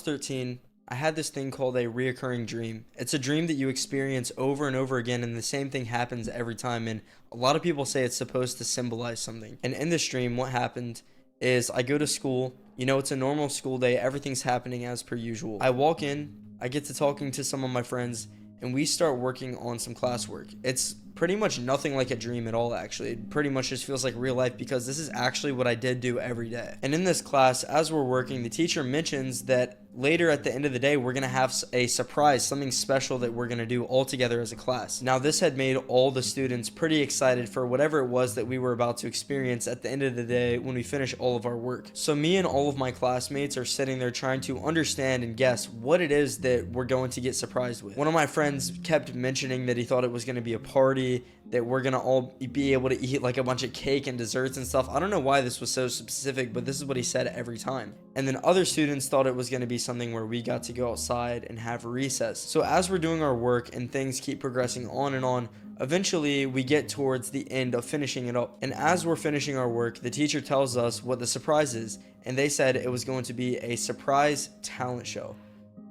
13, I had this thing called a reoccurring dream. It's a dream that you experience over and over again, and the same thing happens every time. And a lot of people say it's supposed to symbolize something. And in this dream, what happened is I go to school. It's a normal school day, everything's happening as per usual. I walk in, I get to talking to some of my friends, and we start working on some classwork. It's pretty much nothing like a dream at all, actually. It pretty much just feels like real life because this is actually what I did do every day. And in this class, as we're working, the teacher mentions that later at the end of the day, we're going to have a surprise, something special that we're going to do all together as a class. Now, this had made all the students pretty excited for whatever it was that we were about to experience at the end of the day when we finish all of our work. So me and all of my classmates are sitting there trying to understand and guess what it is that we're going to get surprised with. One of my friends kept mentioning that he thought it was going to be a party, that we're going to all be able to eat like a bunch of cake and desserts and stuff. I don't know why this was so specific, but this is what he said every time. And then other students thought it was going to be something where we got to go outside and have recess. So as we're doing our work and things keep progressing on and on, eventually we get towards the end of finishing it up. And as we're finishing our work, the teacher tells us what the surprise is. And they said it was going to be a surprise talent show,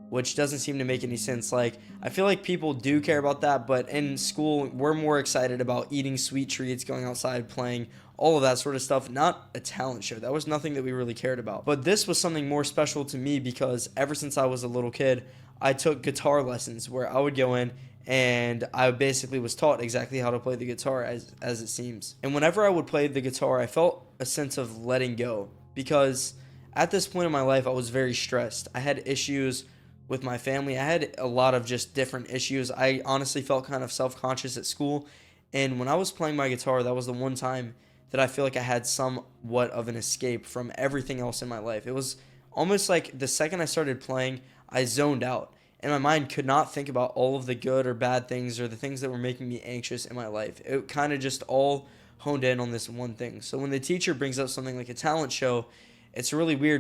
which doesn't seem to make any sense. Like, I feel like people do care about that, but in school, we're more excited about eating sweet treats, going outside, playing, all of that sort of stuff, not a talent show. That was nothing that we really cared about. But this was something more special to me because ever since I was a little kid, I took guitar lessons where I would go in and I basically was taught exactly how to play the guitar as it seems. And whenever I would play the guitar, I felt a sense of letting go because at this point in my life, I was very stressed. I had issues with my family. I had a lot of just different issues. I honestly felt kind of self-conscious at school. And when I was playing my guitar, that was the one time that I feel like I had somewhat of an escape from everything else in my life. It was almost like the second I started playing, I zoned out. And my mind could not think about all of the good or bad things or the things that were making me anxious in my life. It kind of just all honed in on this one thing. So when the teacher brings up something like a talent show, it's really weird.